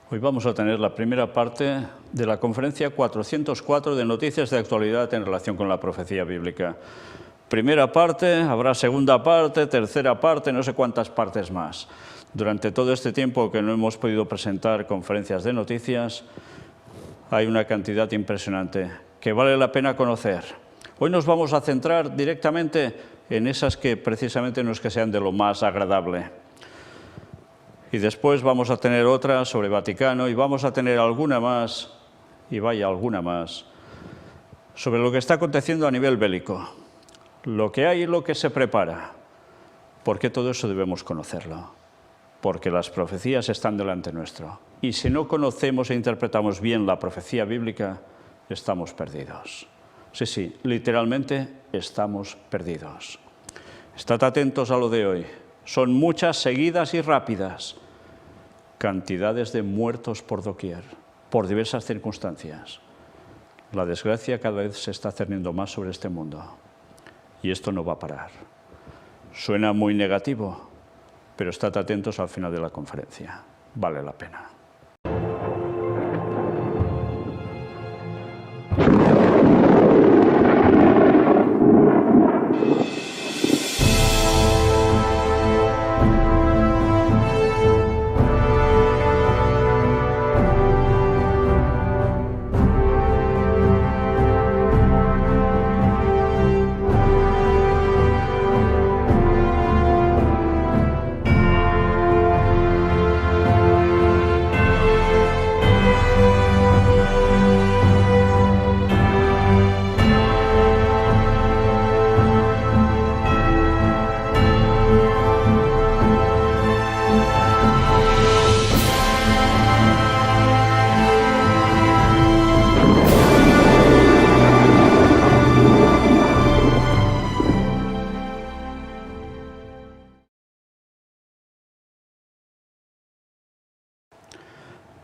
Hoy vamos a tener la primera parte de la conferencia 404 de noticias de actualidad en relación con la profecía bíblica. Primera parte, habrá segunda parte, tercera parte, no sé cuántas partes más. Durante todo este tiempo que no hemos podido presentar conferencias de noticias, hay una cantidad impresionante que vale la pena conocer. Hoy nos vamos a centrar directamente en esas que precisamente no es que sean de lo más agradable. Y después vamos a tener otra sobre Vaticano y vamos a tener alguna más, y vaya alguna más, sobre lo que está aconteciendo a nivel bélico, lo que hay y lo que se prepara. Porque todo eso debemos conocerlo, porque las profecías están delante nuestro. Y si no conocemos e interpretamos bien la profecía bíblica, estamos perdidos. Sí, literalmente estamos perdidos. Estad atentos a lo de hoy. Son muchas, seguidas y rápidas. Cantidades de muertos por doquier, por diversas circunstancias. La desgracia cada vez se está cerniendo más sobre este mundo. Y esto no va a parar. Suena muy negativo, pero estad atentos al final de la conferencia. Vale la pena.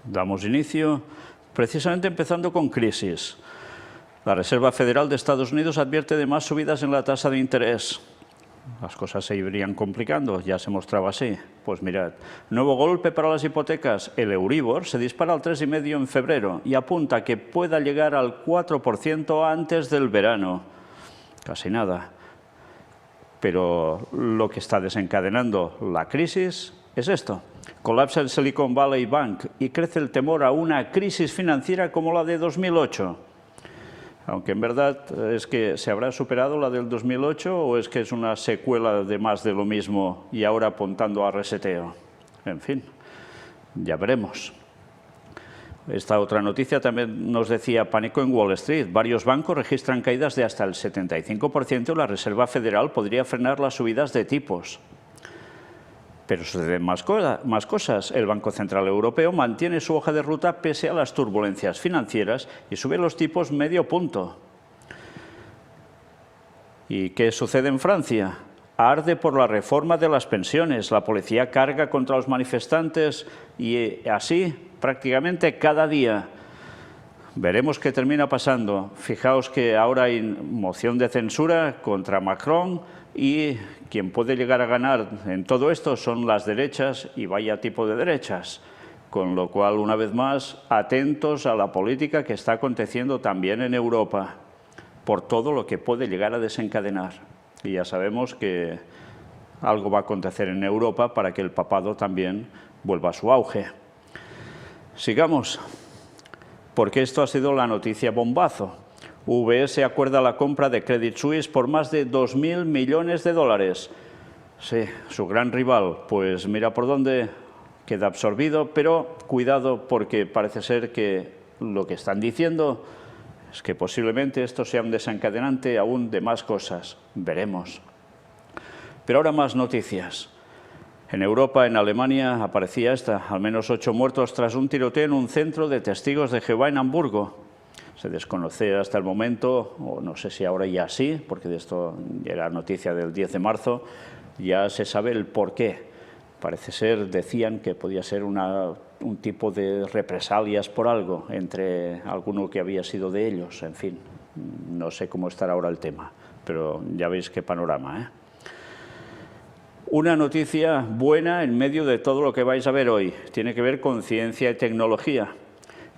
Damos inicio precisamente empezando con crisis. La Reserva Federal de Estados Unidos advierte de más subidas en la tasa de interés. Las cosas se irían complicando, ya se mostraba así. Pues mirad, nuevo golpe para las hipotecas. El Euribor se dispara al 3,5 en febrero y apunta a que pueda llegar al 4% antes del verano. Casi nada. Pero lo que está desencadenando la crisis es esto. Colapsa el Silicon Valley Bank y crece el temor a una crisis financiera como la de 2008. Aunque en verdad es que se habrá superado la del 2008 o es que es una secuela de más de lo mismo y ahora apuntando a reseteo. En fin, ya veremos. Esta otra noticia también nos decía pánico en Wall Street. Varios bancos registran caídas de hasta el 75% y la Reserva Federal podría frenar las subidas de tipos. Pero suceden más cosas. El Banco Central Europeo mantiene su hoja de ruta pese a las turbulencias financieras y sube los tipos medio punto. ¿Y qué sucede en Francia? Arde por la reforma de las pensiones, la policía carga contra los manifestantes y así prácticamente cada día. Veremos qué termina pasando. Fijaos que ahora hay moción de censura contra Macron y quien puede llegar a ganar en todo esto son las derechas y vaya tipo de derechas. Con lo cual, una vez más, atentos a la política que está aconteciendo también en Europa por todo lo que puede llegar a desencadenar. Y ya sabemos que algo va a acontecer en Europa para que el papado también vuelva a su auge. Sigamos, porque esto ha sido la noticia bombazo. UBS acuerda la compra de Credit Suisse por más de 2.000 millones de dólares. Sí, su gran rival, pues mira por dónde queda absorbido, pero cuidado porque parece ser que lo que están diciendo es que posiblemente esto sea un desencadenante aún de más cosas. Veremos. Pero ahora más noticias. En Europa, en Alemania, aparecía esta, al menos 8 muertos tras un tiroteo en un centro de testigos de Jehová en Hamburgo. Se desconoce hasta el momento, o no sé si ahora ya sí, porque de esto era noticia del 10 de marzo, ya se sabe el porqué. Parece ser, decían que podía ser un tipo de represalias por algo entre alguno que había sido de ellos, en fin. No sé cómo estará ahora el tema, pero ya veis qué panorama, ¿eh? Una noticia buena en medio de todo lo que vais a ver hoy. Tiene que ver con ciencia y tecnología.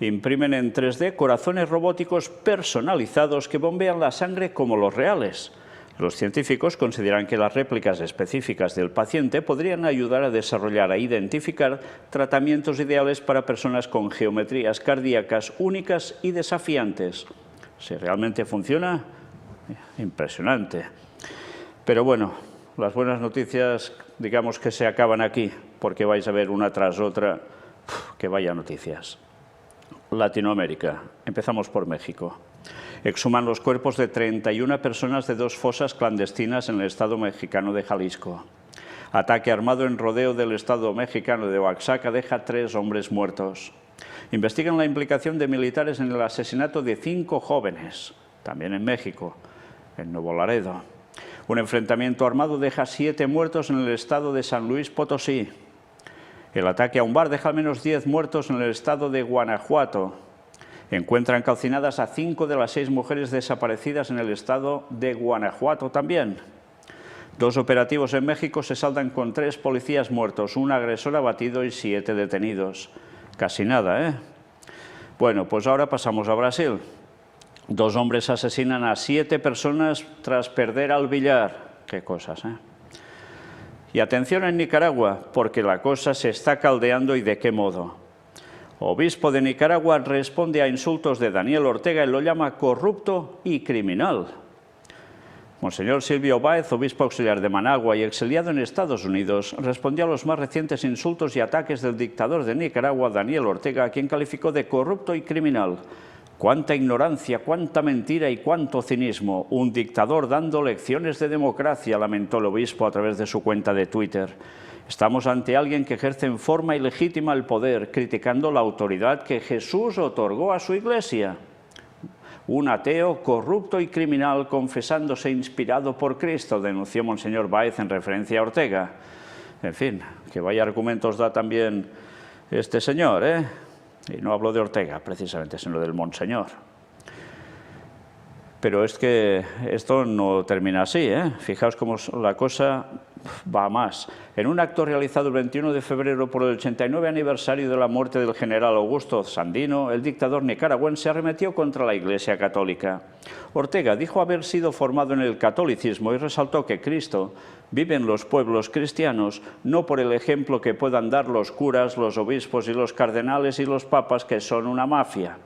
Imprimen en 3D corazones robóticos personalizados que bombean la sangre como los reales. Los científicos consideran que las réplicas específicas del paciente podrían ayudar a desarrollar e identificar tratamientos ideales para personas con geometrías cardíacas únicas y desafiantes. Si realmente funciona, impresionante. Pero bueno, las buenas noticias, digamos que se acaban aquí, porque vais a ver una tras otra, que vaya noticias. Latinoamérica. Empezamos por México. Exhuman los cuerpos de 31 personas de 2 fosas clandestinas en el estado mexicano de Jalisco. Ataque armado en rodeo del estado mexicano de Oaxaca deja 3 hombres muertos. Investigan la implicación de militares en el asesinato de 5 jóvenes, también en México, en Nuevo Laredo. Un enfrentamiento armado deja 7 muertos en el estado de San Luis Potosí. El ataque a un bar deja al menos 10 muertos en el estado de Guanajuato. Encuentran calcinadas a 5 de las 6 mujeres desaparecidas en el estado de Guanajuato también. 2 operativos en México se saldan con 3 policías muertos, un agresor abatido y 7 detenidos. Casi nada, ¿eh? Bueno, pues ahora pasamos a Brasil. 2 hombres asesinan a 7 personas tras perder al billar. Qué cosas, ¿eh? Y atención en Nicaragua, porque la cosa se está caldeando y de qué modo. Obispo de Nicaragua responde a insultos de Daniel Ortega y lo llama corrupto y criminal. Monseñor Silvio Báez, obispo auxiliar de Managua y exiliado en Estados Unidos, respondió a los más recientes insultos y ataques del dictador de Nicaragua, Daniel Ortega, a quien calificó de corrupto y criminal. Cuánta ignorancia, cuánta mentira y cuánto cinismo. Un dictador dando lecciones de democracia, lamentó el obispo a través de su cuenta de Twitter. Estamos ante alguien que ejerce en forma ilegítima el poder, criticando la autoridad que Jesús otorgó a su Iglesia. Un ateo corrupto y criminal confesándose inspirado por Cristo, denunció Monseñor Báez en referencia a Ortega. En fin, que vaya argumentos da también este señor, ¿eh? Y no hablo de Ortega, precisamente, sino del Monseñor. Pero es que esto no termina así, ¿eh? Fijaos cómo la cosa va más. En un acto realizado el 21 de febrero por el 89 aniversario de la muerte del general Augusto Sandino, el dictador nicaragüense arremetió contra la Iglesia Católica. Ortega dijo haber sido formado en el catolicismo y resaltó que Cristo vive en los pueblos cristianos, no por el ejemplo que puedan dar los curas, los obispos y los cardenales y los papas, que son una mafia.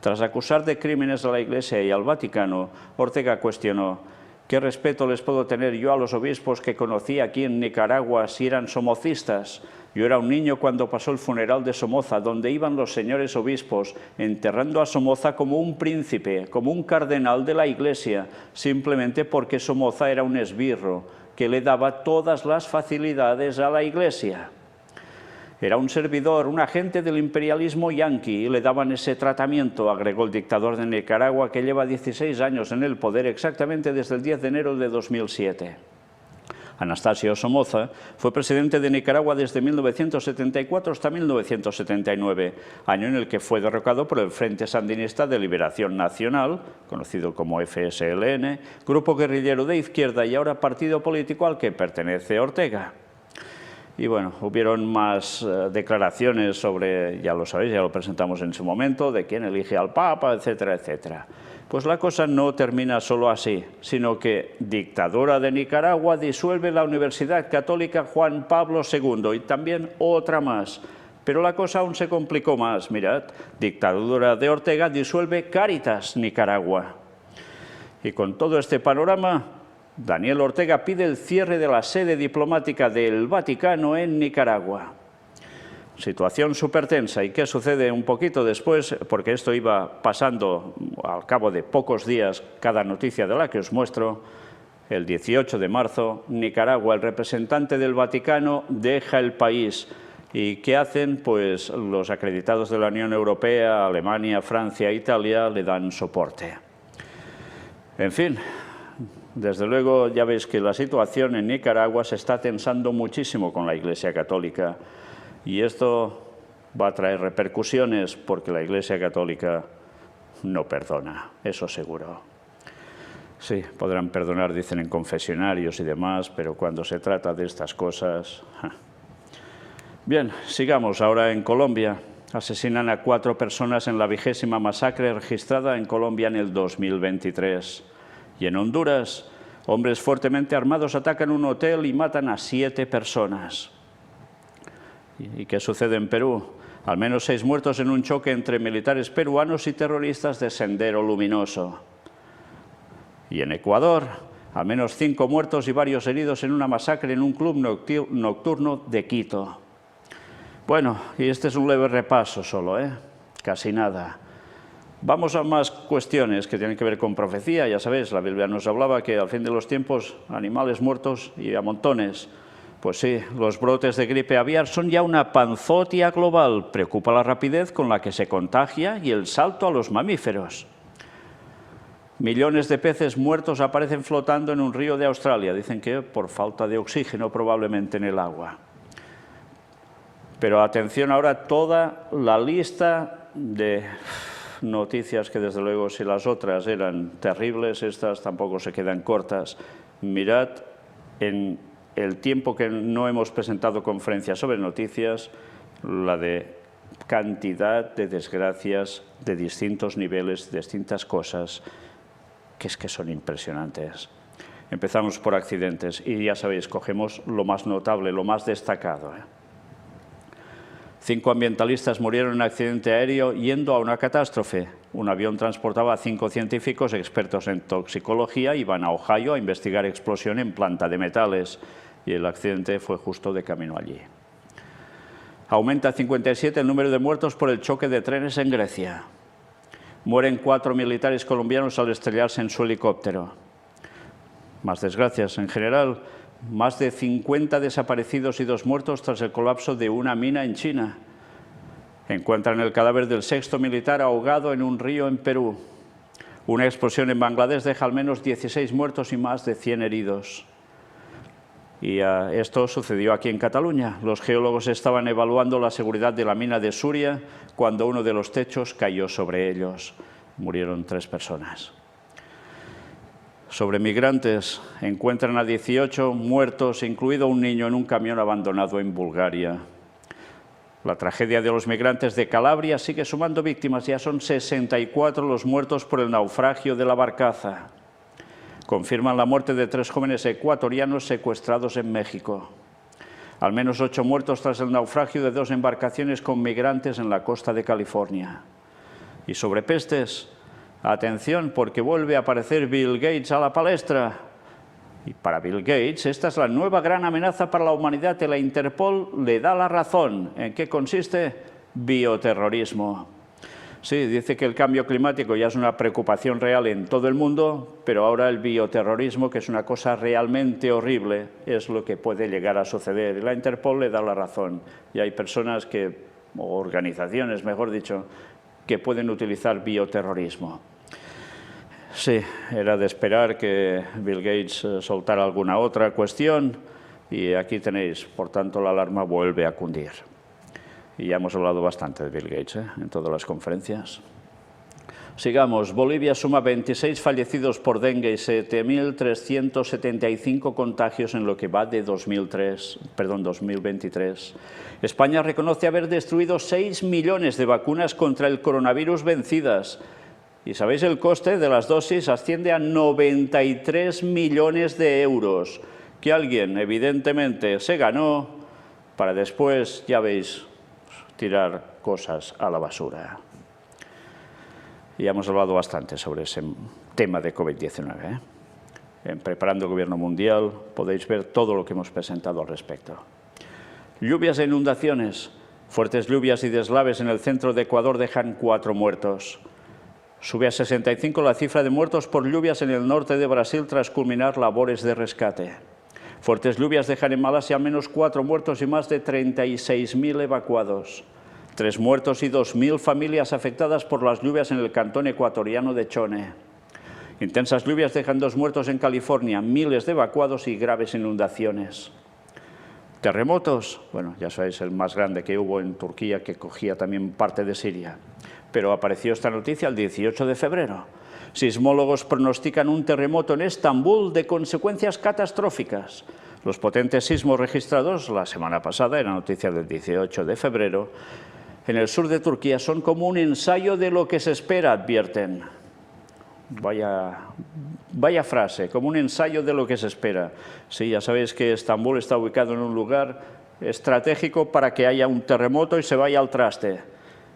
Tras acusar de crímenes a la Iglesia y al Vaticano, Ortega cuestionó: ¿qué respeto les puedo tener yo a los obispos que conocí aquí en Nicaragua si eran somocistas? Yo era un niño cuando pasó el funeral de Somoza, donde iban los señores obispos enterrando a Somoza como un príncipe, como un cardenal de la Iglesia, simplemente porque Somoza era un esbirro que le daba todas las facilidades a la Iglesia. Era un servidor, un agente del imperialismo yanqui, y le daban ese tratamiento, agregó el dictador de Nicaragua, que lleva 16 años en el poder, exactamente desde el 10 de enero de 2007. Anastasio Somoza fue presidente de Nicaragua desde 1974 hasta 1979, año en el que fue derrocado por el Frente Sandinista de Liberación Nacional, conocido como FSLN, grupo guerrillero de izquierda y ahora partido político al que pertenece Ortega. Y bueno, hubieron más declaraciones sobre, ya lo sabéis, ya lo presentamos en su momento, de quién elige al Papa, etcétera, etcétera. Pues la cosa no termina solo así, sino que dictadura de Nicaragua disuelve la Universidad Católica Juan Pablo II y también otra más. Pero la cosa aún se complicó más, mirad, dictadura de Ortega disuelve Cáritas Nicaragua. Y con todo este panorama, Daniel Ortega pide el cierre de la sede diplomática del Vaticano en Nicaragua. Situación súper tensa. ¿Y qué sucede un poquito después? Porque esto iba pasando al cabo de pocos días, cada noticia de la que os muestro. El 18 de marzo, Nicaragua, el representante del Vaticano, deja el país. ¿Y qué hacen? Pues los acreditados de la Unión Europea, Alemania, Francia e Italia le dan soporte. En fin, desde luego ya veis que la situación en Nicaragua se está tensando muchísimo con la Iglesia Católica. Y esto va a traer repercusiones porque la Iglesia Católica no perdona, eso seguro. Sí, podrán perdonar, dicen en confesionarios y demás, pero cuando se trata de estas cosas... Bien, sigamos ahora en Colombia. Asesinan a 4 personas en la 20ª masacre registrada en Colombia en el 2023. Y en Honduras, hombres fuertemente armados atacan un hotel y matan a 7 personas. ¿Y qué sucede en Perú? Al menos 6 muertos en un choque entre militares peruanos y terroristas de Sendero Luminoso. Y en Ecuador, al menos 5 muertos y varios heridos en una masacre en un club nocturno de Quito. Bueno, y este es un leve repaso solo, casi nada. Vamos a más cuestiones que tienen que ver con profecía. Ya sabéis, la Biblia nos hablaba que al fin de los tiempos, animales muertos y a montones. Pues sí, los brotes de gripe aviar son ya una panzotia global. Preocupa la rapidez con la que se contagia y el salto a los mamíferos. Millones de peces muertos aparecen flotando en un río de Australia. Dicen que por falta de oxígeno probablemente en el agua. Pero atención ahora toda la lista de noticias que desde luego si las otras eran terribles, estas tampoco se quedan cortas. Mirad en el tiempo que no hemos presentado conferencias sobre noticias, la de cantidad de desgracias de distintos niveles, distintas cosas, que son impresionantes. Empezamos por accidentes y ya sabéis, cogemos lo más notable, lo más destacado. 5 ambientalistas murieron en un accidente aéreo yendo a una catástrofe. Un avión transportaba a 5 científicos expertos en toxicología y iban a Ohio a investigar explosión en planta de metales y el accidente fue justo de camino allí. Aumenta a 57 el número de muertos por el choque de trenes en Grecia. Mueren 4 militares colombianos al estrellarse en su helicóptero. Más desgracias en general. Más de 50 desaparecidos y 2 muertos tras el colapso de una mina en China. Encuentran el cadáver del 6º militar ahogado en un río en Perú. Una explosión en Bangladesh deja al menos 16 muertos y más de 100 heridos. Y esto sucedió aquí en Cataluña. Los geólogos estaban evaluando la seguridad de la mina de Súria cuando uno de los techos cayó sobre ellos. Murieron 3 personas. Sobre migrantes, encuentran a 18 muertos, incluido un niño en un camión abandonado en Bulgaria. La tragedia de los migrantes de Calabria sigue sumando víctimas. Ya son 64 los muertos por el naufragio de la barcaza. Confirman la muerte de 3 jóvenes ecuatorianos secuestrados en México. Al menos 8 muertos tras el naufragio de 2 embarcaciones con migrantes en la costa de California. Y sobre pestes, atención, porque vuelve a aparecer Bill Gates a la palestra. Y para Bill Gates, esta es la nueva gran amenaza para la humanidad y la Interpol le da la razón. ¿En qué consiste? Bioterrorismo. Sí, dice que el cambio climático ya es una preocupación real en todo el mundo, pero ahora el bioterrorismo, que es una cosa realmente horrible, es lo que puede llegar a suceder. Y la Interpol le da la razón. Y hay personas o organizaciones, mejor dicho, que pueden utilizar bioterrorismo. Sí, era de esperar que Bill Gates soltara alguna otra cuestión y aquí tenéis, por tanto, la alarma vuelve a cundir. Y ya hemos hablado bastante de Bill Gates en todas las conferencias. Sigamos. Bolivia suma 26 fallecidos por dengue y 7.375 contagios en lo que va de 2023. España reconoce haber destruido 6 millones de vacunas contra el coronavirus vencidas. Y sabéis, el coste de las dosis asciende a 93 millones de euros, que alguien evidentemente se ganó para después, ya veis, tirar cosas a la basura. Ya hemos hablado bastante sobre ese tema de COVID-19. En Preparando el Gobierno Mundial podéis ver todo lo que hemos presentado al respecto. Lluvias e inundaciones. Fuertes lluvias y deslaves en el centro de Ecuador dejan 4 muertos. Sube a 65 la cifra de muertos por lluvias en el norte de Brasil tras culminar labores de rescate. Fuertes lluvias dejan en Malasia al menos 4 muertos y más de 36.000 evacuados. 3 muertos y 2.000 familias afectadas por las lluvias en el cantón ecuatoriano de Chone. Intensas lluvias dejan 2 muertos en California, miles de evacuados y graves inundaciones. Terremotos, bueno, ya sabéis, el más grande que hubo en Turquía, que cogía también parte de Siria. Pero apareció esta noticia el 18 de febrero. Sismólogos pronostican un terremoto en Estambul de consecuencias catastróficas. Los potentes sismos registrados la semana pasada, era noticia del 18 de febrero, en el sur de Turquía son como un ensayo de lo que se espera, advierten. Vaya frase, como un ensayo de lo que se espera. Sí, ya sabéis que Estambul está ubicado en un lugar estratégico para que haya un terremoto y se vaya al traste.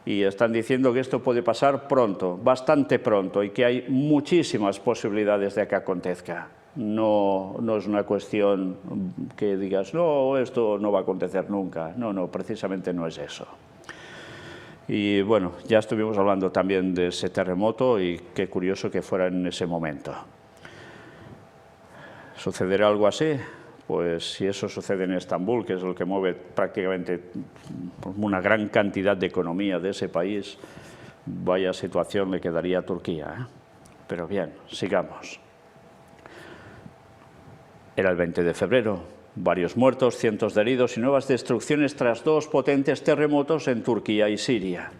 Y están diciendo que esto puede pasar pronto, bastante pronto, y que hay muchísimas posibilidades de que acontezca. No es una cuestión que digas, no, esto no va a acontecer nunca. No, precisamente no es eso. Y bueno, ya estuvimos hablando también de ese terremoto y qué curioso que fuera en ese momento. ¿Sucederá algo así? Pues si eso sucede en Estambul, que es lo que mueve prácticamente una gran cantidad de economía de ese país, vaya situación le quedaría a Turquía, ¿eh? Pero bien, sigamos. Era el 20 de febrero, varios muertos, cientos de heridos y nuevas destrucciones tras dos potentes terremotos en Turquía y Siria.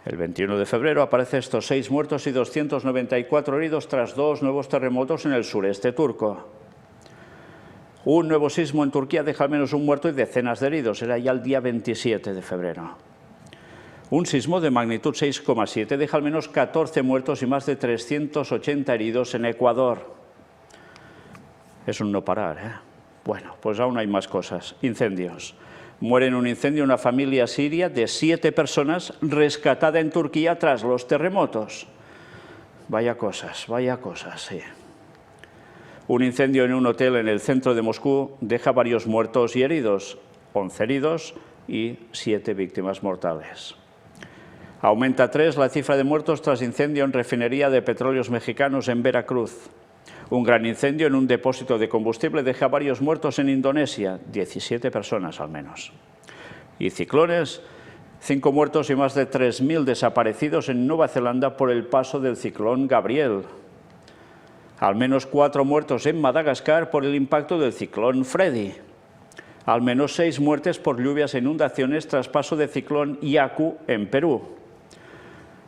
El 21 de febrero aparecen estos 6 muertos y 294 heridos tras dos nuevos terremotos en el sureste turco. Un nuevo sismo en Turquía deja al menos un muerto y decenas de heridos. Era ya el día 27 de febrero. Un sismo de magnitud 6,7 deja al menos 14 muertos y más de 380 heridos en Ecuador. Es un no parar, ¿eh? Bueno, pues aún hay más cosas. Incendios. Muere en un incendio una familia siria de 7 personas rescatada en Turquía tras los terremotos. Vaya cosas, sí. Un incendio en un hotel en el centro de Moscú deja varios muertos y heridos, 11 heridos y 7 víctimas mortales. Aumenta a 3 la cifra de muertos tras incendio en refinería de petróleos mexicanos en Veracruz. Un gran incendio en un depósito de combustible deja varios muertos en Indonesia, 17 personas al menos. Y ciclones, 5 muertos y más de 3.000 desaparecidos en Nueva Zelanda por el paso del ciclón Gabriel. Al menos 4 muertos en Madagascar por el impacto del ciclón Freddy. Al menos 6 muertes por lluvias e inundaciones tras paso del ciclón Yaku en Perú.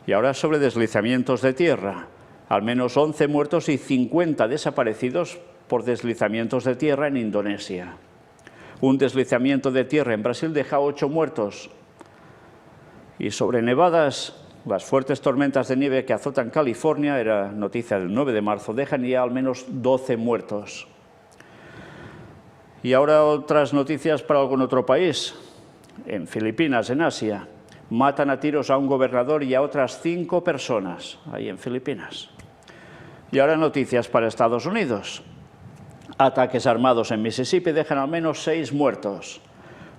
Y ahora sobre deslizamientos de tierra. Al menos 11 muertos y 50 desaparecidos por deslizamientos de tierra en Indonesia. Un deslizamiento de tierra en Brasil deja 8 muertos. Y sobre nevadas, las fuertes tormentas de nieve que azotan California, era noticia del 9 de marzo, dejan ya al menos 12 muertos. Y ahora otras noticias para algún otro país. En Filipinas, en Asia, matan a tiros a un gobernador y a otras 5 personas, ahí en Filipinas. Y ahora noticias para Estados Unidos. Ataques armados en Mississippi dejan al menos 6 muertos.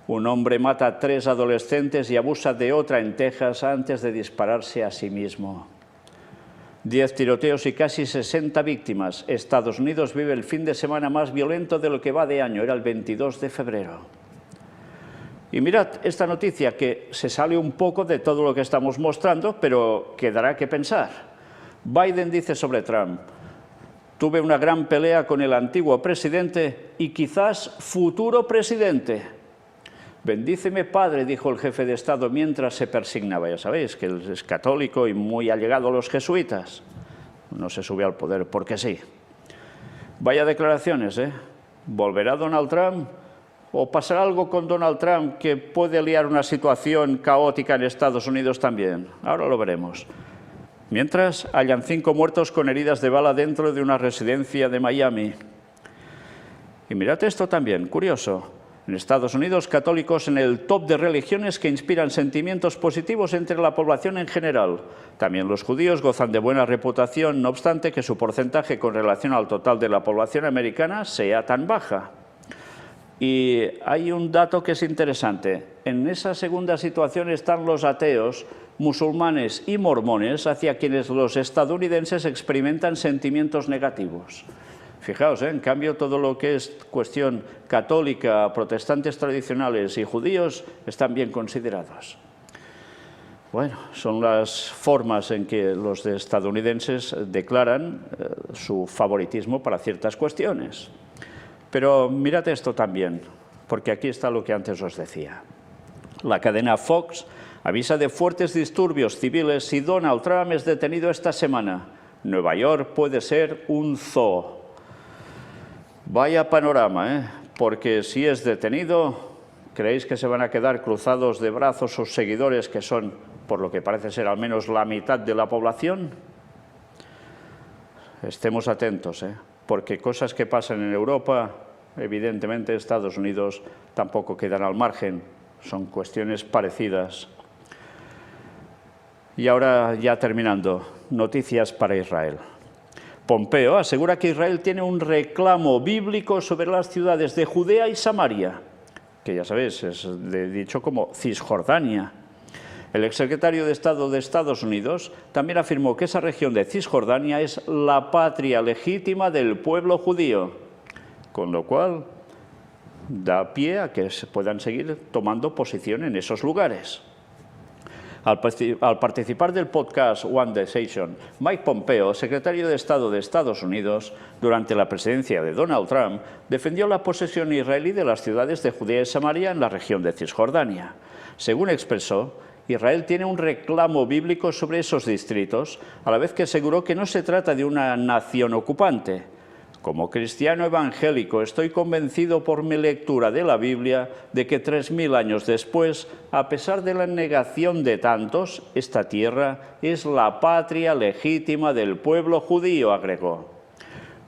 Un hombre mata a 3 adolescentes y abusa de otra en Texas antes de dispararse a sí mismo. 10 tiroteos y casi 60 víctimas. Estados Unidos vive el fin de semana más violento de lo que va de año. Era el 22 de febrero. Y mirad esta noticia que se sale un poco de todo lo que estamos mostrando, pero que dará que pensar. Biden dice sobre Trump: tuve una gran pelea con el antiguo presidente y quizás futuro presidente. Bendíceme, Padre, dijo el jefe de Estado mientras se persignaba. Ya sabéis que él es católico y muy allegado a los jesuitas. No se sube al poder porque sí. Vaya declaraciones, ¿eh? ¿Volverá Donald Trump? ¿O pasará algo con Donald Trump que puede liar una situación caótica en Estados Unidos también? Ahora lo veremos. Mientras, hallan 5 muertos con heridas de bala dentro de una residencia de Miami. Y mirad esto también, curioso. En Estados Unidos, católicos en el top de religiones que inspiran sentimientos positivos entre la población en general. También los judíos gozan de buena reputación, no obstante que su porcentaje con relación al total de la población americana sea tan baja. Y hay un dato que es interesante. En esa segunda situación están los ateos, musulmanes y mormones, hacia quienes los estadounidenses experimentan sentimientos negativos. Fijaos, en cambio, todo lo que es cuestión católica, protestantes tradicionales y judíos están bien considerados. Bueno, son las formas en que los estadounidenses declaran su favoritismo para ciertas cuestiones. Pero mirad esto también, porque aquí está lo que antes os decía. La cadena Fox Avisa de fuertes disturbios civiles si Donald Trump es detenido esta semana. Nueva York puede ser un zoo. Vaya panorama, porque si es detenido, ¿creéis que se van a quedar cruzados de brazos sus seguidores, que son, por lo que parece ser, al menos la mitad de la población? Estemos atentos, porque cosas que pasan en Europa, evidentemente Estados Unidos tampoco quedan al margen. Son cuestiones parecidas. Y ahora, ya terminando, noticias para Israel. Pompeo asegura que Israel tiene un reclamo bíblico sobre las ciudades de Judea y Samaria, que ya sabéis, es dicho como Cisjordania. El exsecretario de Estado de Estados Unidos también afirmó que esa región de Cisjordania es la patria legítima del pueblo judío, con lo cual da pie a que se puedan seguir tomando posición en esos lugares. Al participar del podcast One Decision, Mike Pompeo, secretario de Estado de Estados Unidos, durante la presidencia de Donald Trump, defendió la posesión israelí de las ciudades de Judea y Samaria en la región de Cisjordania. Según expresó, Israel tiene un reclamo bíblico sobre esos distritos, a la vez que aseguró que no se trata de una nación ocupante. Como cristiano evangélico estoy convencido por mi lectura de la Biblia de que 3000 años después, a pesar de la negación de tantos, esta tierra es la patria legítima del pueblo judío, agregó.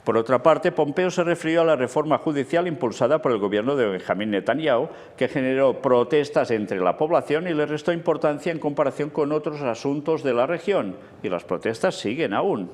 Por otra parte, Pompeo se refirió a la reforma judicial impulsada por el gobierno de Benjamín Netanyahu, que generó protestas entre la población y le restó importancia en comparación con otros asuntos de la región, y las protestas siguen aún.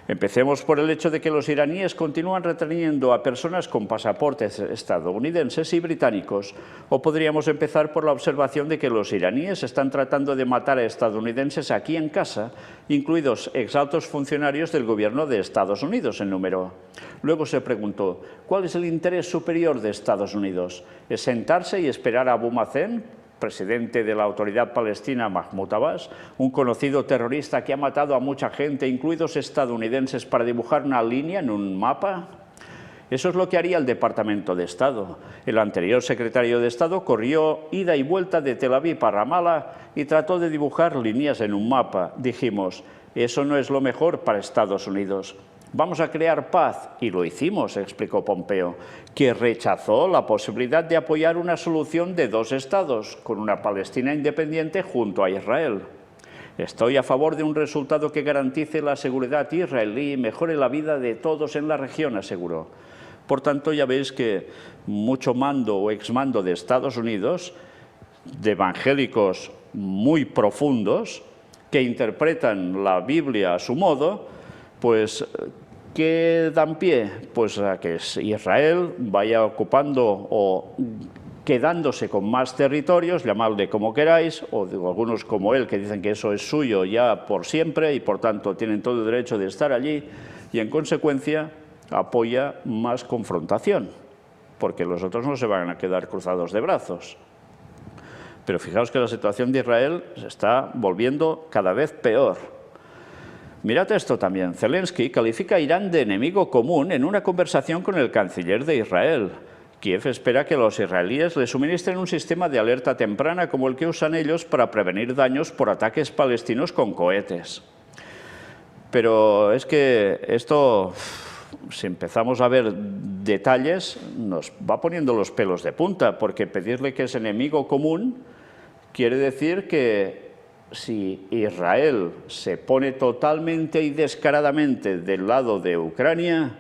Empecemos por el hecho de que los iraníes continúan reteniendo a personas con pasaportes estadounidenses y británicos, o podríamos empezar por la observación de que los iraníes están tratando de matar a estadounidenses aquí en casa, incluidos exaltos funcionarios del gobierno de Estados Unidos en número. Luego se preguntó, ¿cuál es el interés superior de Estados Unidos? ¿Es sentarse y esperar a Abu Mazen, presidente de la Autoridad Palestina, Mahmoud Abbas, un conocido terrorista que ha matado a mucha gente, incluidos estadounidenses, para dibujar una línea en un mapa? Eso es lo que haría el Departamento de Estado. El anterior secretario de Estado corrió ida y vuelta de Tel Aviv a Ramallah y trató de dibujar líneas en un mapa. Dijimos, eso no es lo mejor para Estados Unidos. Vamos a crear paz, y lo hicimos, explicó Pompeo, que rechazó la posibilidad de apoyar una solución de 2 estados, con una Palestina independiente junto a Israel. Estoy a favor de un resultado que garantice la seguridad israelí y mejore la vida de todos en la región, aseguró. Por tanto, ya veis que mucho mando o exmando de Estados Unidos, de evangélicos muy profundos, que interpretan la Biblia a su modo, pues, ¿qué dan pie? Pues a que Israel vaya ocupando o quedándose con más territorios, llamadle como queráis, o algunos como él que dicen que eso es suyo ya por siempre y por tanto tienen todo el derecho de estar allí, y en consecuencia apoya más confrontación, porque los otros no se van a quedar cruzados de brazos. Pero fijaos que la situación de Israel se está volviendo cada vez peor. Mirad esto también. Zelensky califica a Irán de enemigo común en una conversación con el canciller de Israel. Kiev espera que los israelíes le suministren un sistema de alerta temprana como el que usan ellos para prevenir daños por ataques palestinos con cohetes. Pero es que esto, si empezamos a ver detalles, nos va poniendo los pelos de punta, porque pedirle que es enemigo común quiere decir que si Israel se pone totalmente y descaradamente del lado de Ucrania,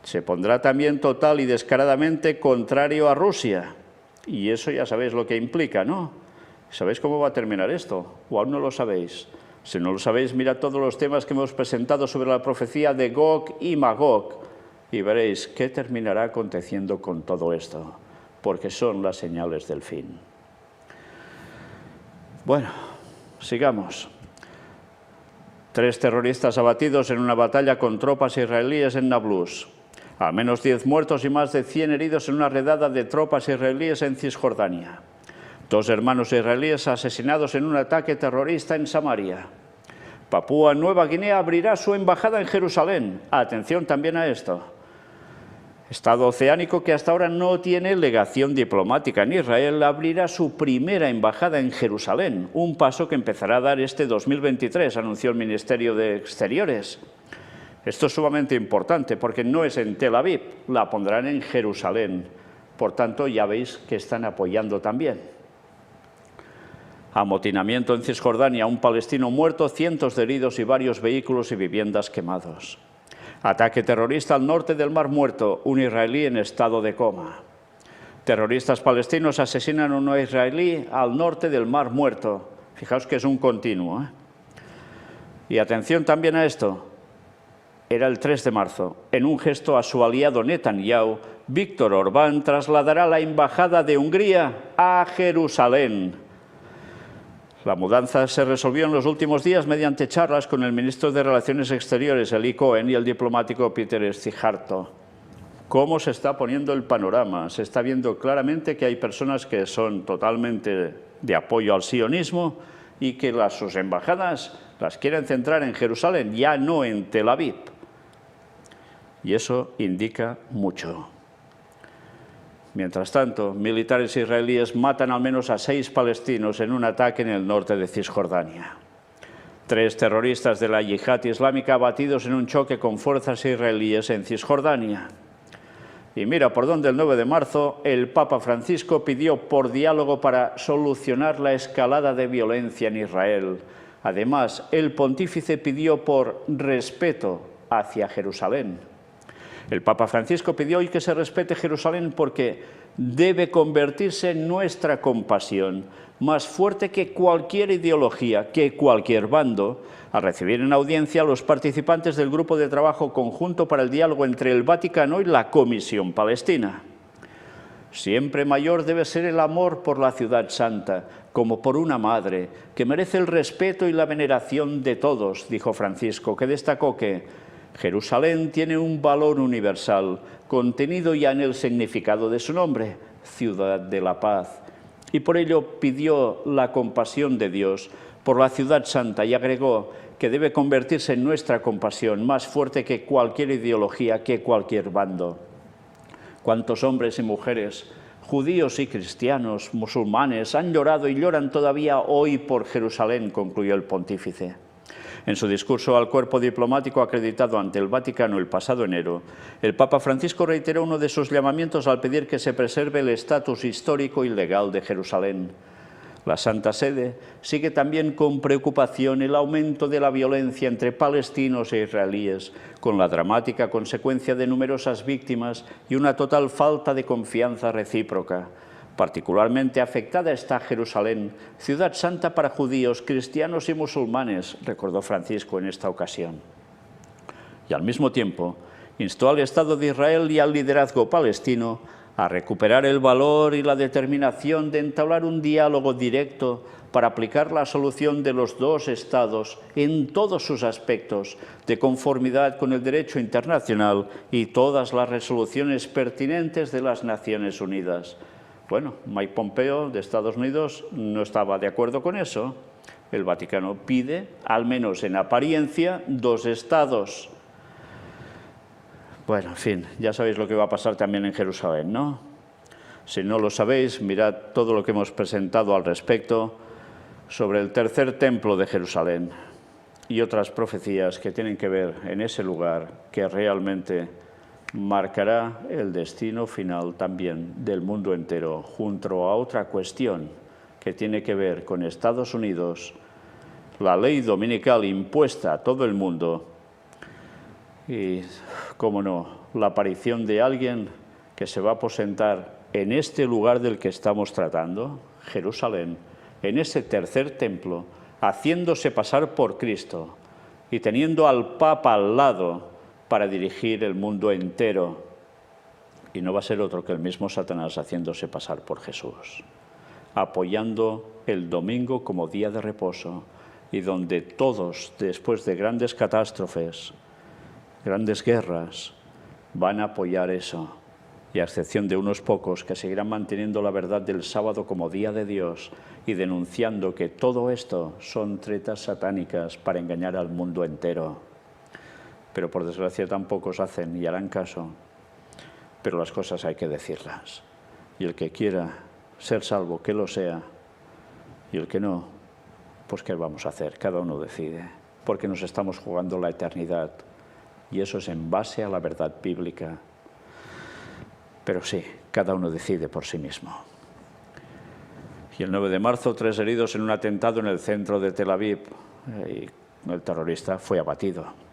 se pondrá también total y descaradamente contrario a Rusia. Y eso ya sabéis lo que implica, ¿no? ¿Sabéis cómo va a terminar esto? ¿O aún no lo sabéis? Si no lo sabéis, mirad todos los temas que hemos presentado sobre la profecía de Gog y Magog y veréis qué terminará aconteciendo con todo esto, porque son las señales del fin. Bueno, sigamos. 3 terroristas abatidos en una batalla con tropas israelíes en Nablus. Al menos 10 muertos y más de 100 heridos en una redada de tropas israelíes en Cisjordania. 2 hermanos israelíes asesinados en un ataque terrorista en Samaria. Papúa Nueva Guinea abrirá su embajada en Jerusalén. Atención también a esto. Estado oceánico que hasta ahora no tiene legación diplomática en Israel, abrirá su primera embajada en Jerusalén, un paso que empezará a dar este 2023, anunció el Ministerio de Exteriores. Esto es sumamente importante porque no es en Tel Aviv, la pondrán en Jerusalén. Por tanto, ya veis que están apoyando también. Amotinamiento en Cisjordania, un palestino muerto, cientos de heridos y varios vehículos y viviendas quemados. Ataque terrorista al norte del Mar Muerto, un israelí en estado de coma. Terroristas palestinos asesinan a un israelí al norte del Mar Muerto. Fijaos que es un continuo, ¿eh? Y atención también a esto. Era el 3 de marzo. En un gesto a su aliado Netanyahu, Víctor Orbán trasladará la embajada de Hungría a Jerusalén. La mudanza se resolvió en los últimos días mediante charlas con el ministro de Relaciones Exteriores, Eli Cohen, y el diplomático Peter Szijjártó. ¿Cómo se está poniendo el panorama? Se está viendo claramente que hay personas que son totalmente de apoyo al sionismo y que sus embajadas las quieren centrar en Jerusalén, ya no en Tel Aviv. Y eso indica mucho. Mientras tanto, militares israelíes matan al menos a 6 palestinos en un ataque en el norte de Cisjordania. 3 terroristas de la yihad islámica abatidos en un choque con fuerzas israelíes en Cisjordania. Y mira por dónde el 9 de marzo el Papa Francisco pidió por diálogo para solucionar la escalada de violencia en Israel. Además, el pontífice pidió por respeto hacia Jerusalén. El Papa Francisco pidió hoy que se respete Jerusalén porque debe convertirse en nuestra compasión, más fuerte que cualquier ideología, que cualquier bando, al recibir en audiencia a los participantes del Grupo de Trabajo Conjunto para el Diálogo entre el Vaticano y la Comisión Palestina. Siempre mayor debe ser el amor por la ciudad santa, como por una madre, que merece el respeto y la veneración de todos, dijo Francisco, que destacó que Jerusalén tiene un valor universal, contenido ya en el significado de su nombre, ciudad de la paz. Y por ello pidió la compasión de Dios por la ciudad santa y agregó que debe convertirse en nuestra compasión, más fuerte que cualquier ideología, que cualquier bando. ¿Cuántos hombres y mujeres, judíos y cristianos, musulmanes, han llorado y lloran todavía hoy por Jerusalén?, concluyó el pontífice. En su discurso al cuerpo diplomático acreditado ante el Vaticano el pasado enero, el Papa Francisco reiteró uno de sus llamamientos al pedir que se preserve el estatus histórico y legal de Jerusalén. La Santa Sede sigue también con preocupación el aumento de la violencia entre palestinos e israelíes, con la dramática consecuencia de numerosas víctimas y una total falta de confianza recíproca. Particularmente afectada está Jerusalén, ciudad santa para judíos, cristianos y musulmanes, recordó Francisco en esta ocasión. Y al mismo tiempo, instó al Estado de Israel y al liderazgo palestino a recuperar el valor y la determinación de entablar un diálogo directo para aplicar la solución de los 2 estados en todos sus aspectos, de conformidad con el derecho internacional y todas las resoluciones pertinentes de las Naciones Unidas. Bueno, Mike Pompeo de Estados Unidos no estaba de acuerdo con eso. El Vaticano pide, al menos en apariencia, 2 estados. Bueno, en fin, ya sabéis lo que va a pasar también en Jerusalén, ¿no? Si no lo sabéis, mirad todo lo que hemos presentado al respecto sobre el tercer templo de Jerusalén y otras profecías que tienen que ver en ese lugar que realmente marcará el destino final también del mundo entero, junto a otra cuestión que tiene que ver con Estados Unidos, la ley dominical impuesta a todo el mundo y, cómo no, la aparición de alguien que se va a aposentar en este lugar del que estamos tratando, Jerusalén, en ese tercer templo, haciéndose pasar por Cristo y teniendo al Papa al lado para dirigir el mundo entero. Y no va a ser otro que el mismo Satanás haciéndose pasar por Jesús, apoyando el domingo como día de reposo y donde todos, después de grandes catástrofes, grandes guerras, van a apoyar eso. Y a excepción de unos pocos que seguirán manteniendo la verdad del sábado como día de Dios y denunciando que todo esto son tretas satánicas para engañar al mundo entero. Pero por desgracia tan pocos hacen y harán caso. pero las cosas hay que decirlas. Y el que quiera ser salvo, que lo sea, y el que no, pues ¿qué vamos a hacer? Cada uno decide, porque nos estamos jugando la eternidad, y eso es en base a la verdad bíblica. Pero sí, cada uno decide por sí mismo. Y el 9 de marzo, 3 heridos en un atentado en el centro de Tel Aviv, y el terrorista fue abatido.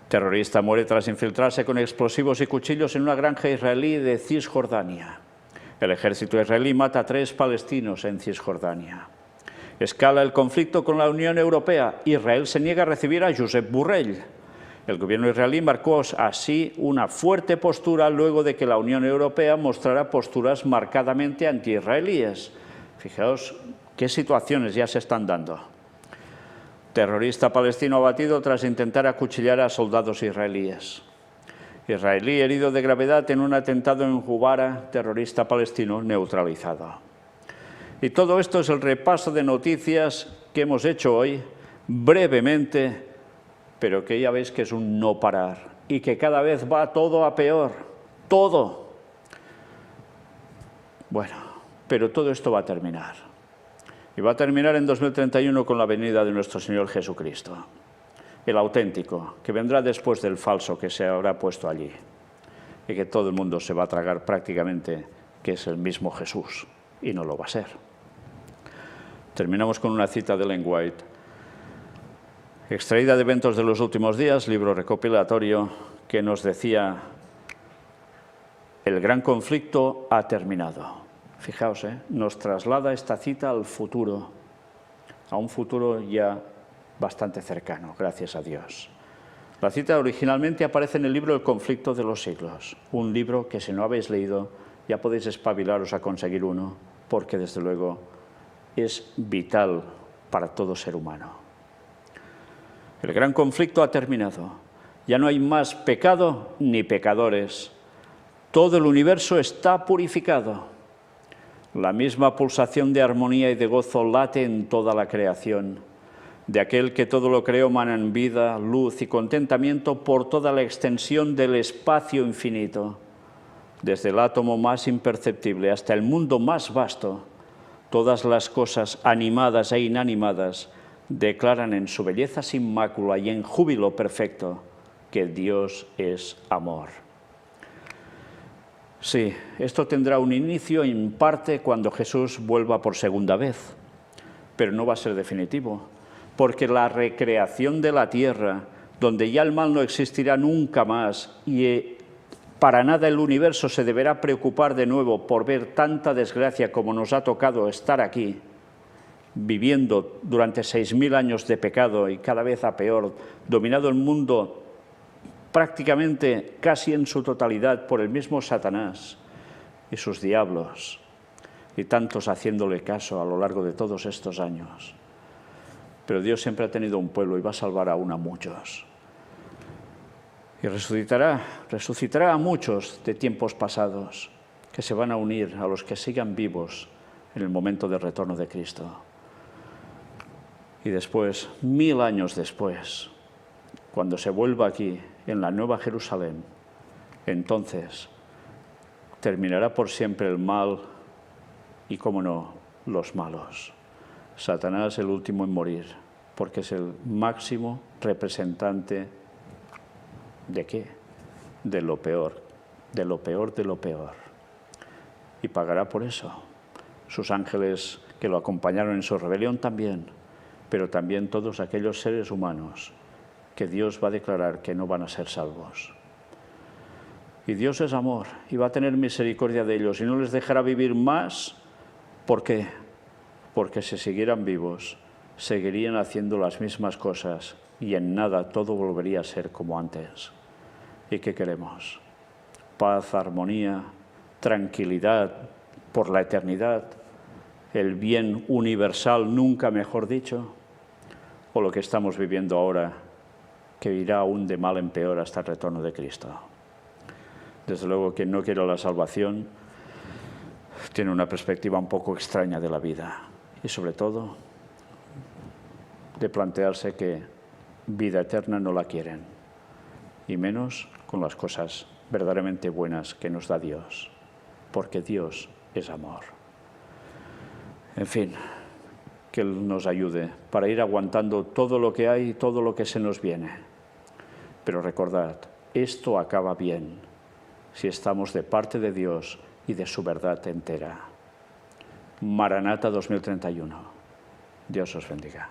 El terrorista muere tras infiltrarse con explosivos y cuchillos en una granja israelí de Cisjordania. El ejército israelí mata a 3 palestinos en Cisjordania. Escala el conflicto con la Unión Europea. Israel se niega a recibir a Josep Borrell. El gobierno israelí marcó así una fuerte postura luego de que la Unión Europea mostrara posturas marcadamente anti-israelíes. Fijaos qué situaciones ya se están dando. Terrorista palestino abatido tras intentar acuchillar a soldados israelíes. Israelí herido de gravedad en un atentado en Jubara, terrorista palestino neutralizado. Y todo esto es el repaso de noticias que hemos hecho hoy, brevemente, pero que ya veis que es un no parar y que cada vez va todo a peor, todo. Bueno, pero todo esto va a terminar. Y va a terminar en 2031 con la venida de nuestro Señor Jesucristo, el auténtico, que vendrá después del falso que se habrá puesto allí y que todo el mundo se va a tragar prácticamente que es el mismo Jesús, y no lo va a ser. Terminamos con una cita de Ellen White, extraída de Eventos de los Últimos Días, libro recopilatorio, que nos decía: el gran conflicto ha terminado. Fijaos, nos traslada esta cita al futuro, a un futuro ya bastante cercano, gracias a Dios. La cita originalmente aparece en el libro El conflicto de los siglos, un libro que si no habéis leído ya podéis espabilaros a conseguir uno, porque desde luego es vital para todo ser humano. El gran conflicto ha terminado, ya no hay más pecado ni pecadores, todo el universo está purificado. La misma pulsación de armonía y de gozo late en toda la creación. De aquel que todo lo creó manan vida, luz y contentamiento por toda la extensión del espacio infinito. Desde el átomo más imperceptible hasta el mundo más vasto, todas las cosas animadas e inanimadas declaran en su belleza sin mácula y en júbilo perfecto que Dios es amor. Sí, esto tendrá un inicio en parte cuando Jesús vuelva por segunda vez, pero no va a ser definitivo, porque la recreación de la tierra, donde ya el mal no existirá nunca más y para nada el universo se deberá preocupar de nuevo por ver tanta desgracia como nos ha tocado estar aquí, viviendo durante 6.000 años de pecado y cada vez a peor, dominado el mundo prácticamente casi en su totalidad por el mismo Satanás y sus diablos, y tantos haciéndole caso a lo largo de todos estos años. Pero Dios siempre ha tenido un pueblo y va a salvar aún a muchos. Y resucitará a muchos de tiempos pasados que se van a unir a los que sigan vivos en el momento del retorno de Cristo. Y después, 1000 años después, cuando se vuelva aquí, en la Nueva Jerusalén, entonces terminará por siempre el mal y, cómo no, los malos. Satanás el último en morir, porque es el máximo representante ¿de qué? De lo peor, de lo peor de lo peor. Y pagará por eso. Sus ángeles que lo acompañaron en su rebelión también, pero también todos aquellos seres humanos que Dios va a declarar que no van a ser salvos. Y Dios es amor y va a tener misericordia de ellos y no les dejará vivir más. ¿Por qué? Porque si siguieran vivos, seguirían haciendo las mismas cosas y en nada todo volvería a ser como antes. ¿Y qué queremos? Paz, armonía, tranquilidad por la eternidad, el bien universal, nunca mejor dicho, o lo que estamos viviendo ahora, que irá aún de mal en peor hasta el retorno de Cristo. Desde luego, quien no quiere la salvación tiene una perspectiva un poco extraña de la vida y, sobre todo, de plantearse que vida eterna no la quieren, y menos con las cosas verdaderamente buenas que nos da Dios, porque Dios es amor. En fin, que Él nos ayude para ir aguantando todo lo que hay, todo lo que se nos viene. Pero recordad, esto acaba bien si estamos de parte de Dios y de su verdad entera. Maranata 2031. Dios os bendiga.